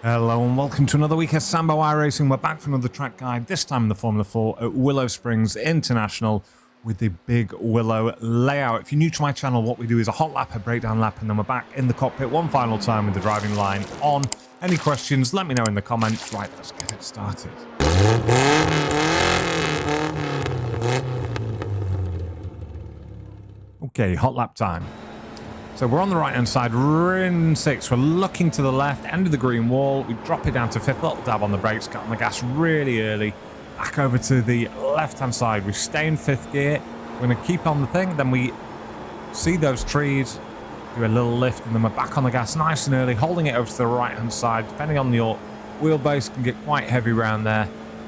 Hello and welcome to another week of Sambo iRacing. We're back for another track guide, this time in the Formula 4 at Willows Springs International with the big Willow layout. If you're new to my channel, what we do is a hot lap, a breakdown lap, and then we're back in the cockpit one final time with the driving line on. Any questions, let me know in the comments. Right, let's get it started. Okay, hot lap time. So we're on the right-hand side, we're in 6th, we're looking to the left, end of the green wall, we drop it down to 5th, little dab on the brakes, get on the gas really early, back over to the left-hand side, we stay in 5th gear, we're going to keep on the thing, then we see those trees, do a little lift, and then we're back on the gas nice and early, holding it over to the right-hand side, depending on your wheelbase, can get quite heavy around there.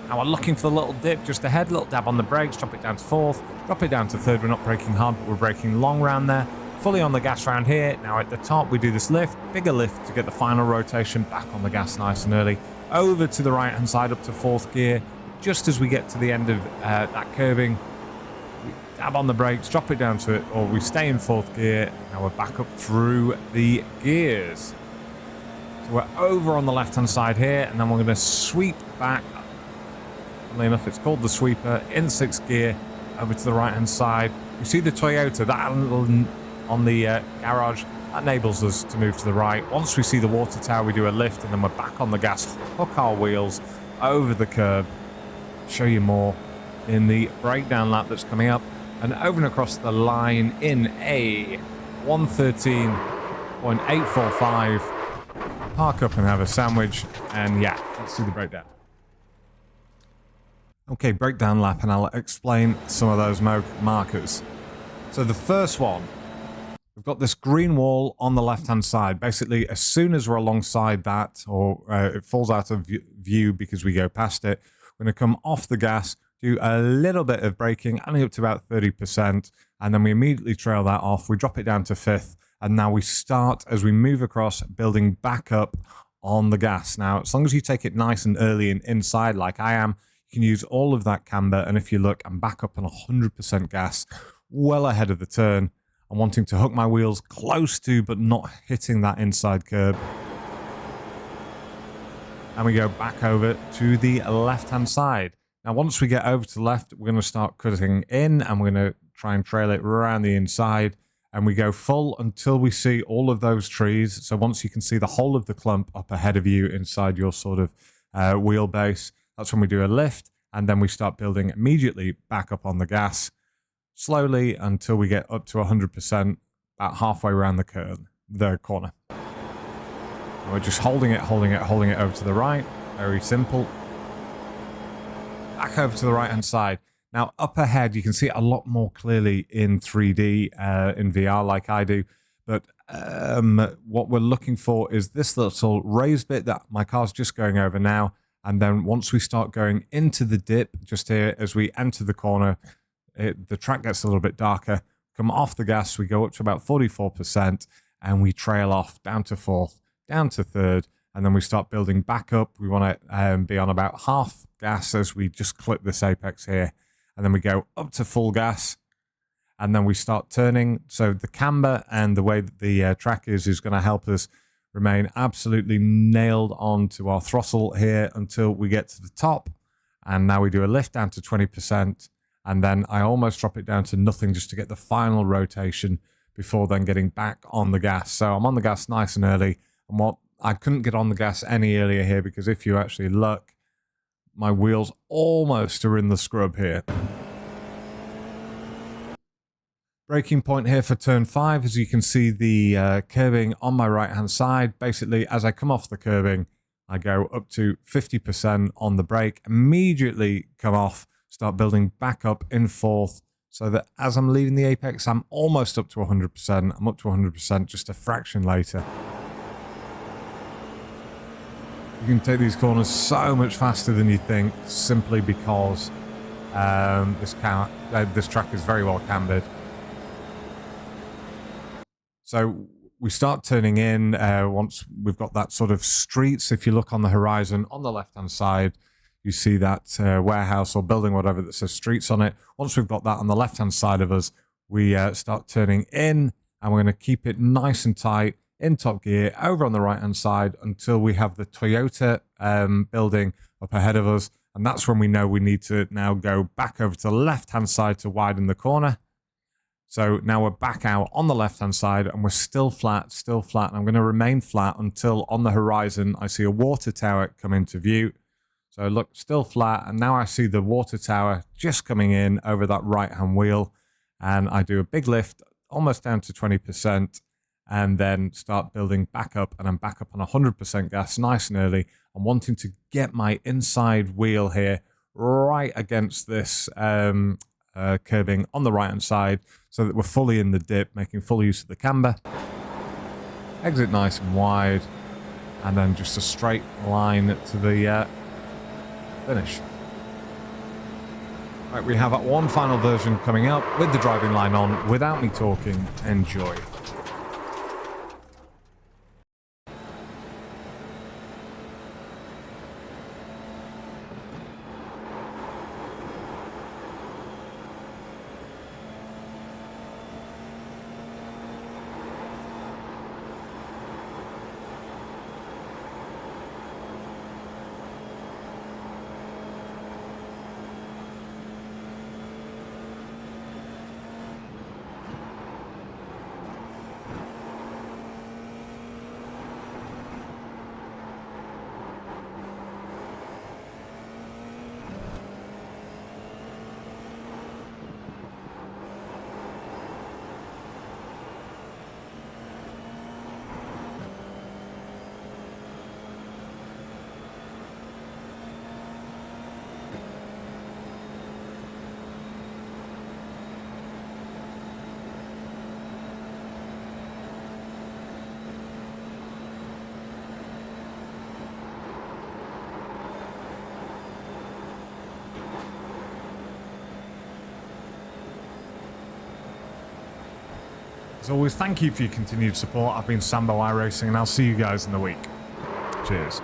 Now we're looking for the little dip just ahead, little dab on the brakes, drop it down to 4th, drop it down to 3rd, we're not braking hard, but we're braking long round there. Fully on the gas round here. Now at the top we do this lift, bigger lift to get the final rotation, back on the gas nice and early, over to the right hand side up to 4th gear. Just as we get to the end of that curbing, we dab on the brakes, drop it down to it, or we stay in 4th gear. Now we're back up through the gears. So we're over on the left hand side here, and then we're going to sweep back. Funnily enough, it's called the sweeper, in 6th gear, over to the right hand side. You see the Toyota, that little on the garage, that enables us to move to the right. Once we see the water tower, we do a lift, and then we're back on the gas, hook our wheels over the curb. Show you more in the breakdown lap that's coming up, and over and across the line in a 113.845. Park up and have a sandwich, and yeah, let's do the breakdown. Okay, breakdown lap, and I'll explain some of those markers. So the first one, we've got this green wall on the left-hand side. Basically, as soon as we're alongside that, or it falls out of view because we go past it, we're going to come off the gas, do a little bit of braking, only up to about 30%, and then we immediately trail that off. We drop it down to 5th, and now we start, as we move across, building back up on the gas. Now, as long as you take it nice and early and inside, like I am, you can use all of that camber, and if you look, I'm back up on 100% gas, well ahead of the turn. I'm wanting to hook my wheels close to, but not hitting that inside curb. And we go back over to the left-hand side. Now, once we get over to the left, we're going to start cutting in, and we're going to try and trail it around the inside. And we go full until we see all of those trees. So once you can see the whole of the clump up ahead of you inside your sort of wheelbase, that's when we do a lift. And then we start building immediately back up on the gas, slowly until we get up to 100%, about halfway around the corner. And we're just holding it over to the right. Very simple. Back over to the right-hand side. Now, up ahead, you can see it a lot more clearly in 3D, in VR like I do. But what we're looking for is this little raised bit that my car's just going over now. And then once we start going into the dip, just here, as we enter the corner, the track gets a little bit darker. Come off the gas, we go up to about 44%, and we trail off down to 4th, down to 3rd, and then we start building back up. We want to be on about half gas as we just clip this apex here, and then we go up to full gas, and then we start turning. So the camber and the way that the track is going to help us remain absolutely nailed on to our throttle here until we get to the top, and now we do a lift down to 20%. And then I almost drop it down to nothing just to get the final rotation before then getting back on the gas. So I'm on the gas nice and early. And I couldn't get on the gas any earlier here because if you actually look, my wheels almost are in the scrub here. Braking point here for turn 5. As you can see, the curbing on my right-hand side. Basically, as I come off the curbing, I go up to 50% on the brake, immediately come off, start building back up in 4th, so that as I'm leaving the apex, I'm almost up to 100%. I'm up to 100% just a fraction later. You can take these corners so much faster than you think, simply because this track is very well cambered. So we start turning in once we've got that sort of streets. If you look on the horizon on the left-hand side, you see that warehouse or building, whatever, that says streets on it. Once we've got that on the left-hand side of us, we start turning in, and we're going to keep it nice and tight in top gear over on the right hand side until we have the Toyota building up ahead of us. And that's when we know we need to now go back over to the left hand side to widen the corner. So now we're back out on the left hand side and we're still flat. And I'm going to remain flat until on the horizon I see a water tower come into view. So look, still flat, and now I see the water tower just coming in over that right-hand wheel, and I do a big lift, almost down to 20%, and then start building back up, and I'm back up on 100% gas, nice and early. I'm wanting to get my inside wheel here right against this curbing on the right-hand side, so that we're fully in the dip, making full use of the camber. Exit nice and wide, and then just a straight line to the finish. Right, we have one final version coming up with the driving line on. Without me talking, enjoy. As always, thank you for your continued support. I've been Sambo iRacing, and I'll see you guys in the week. Cheers.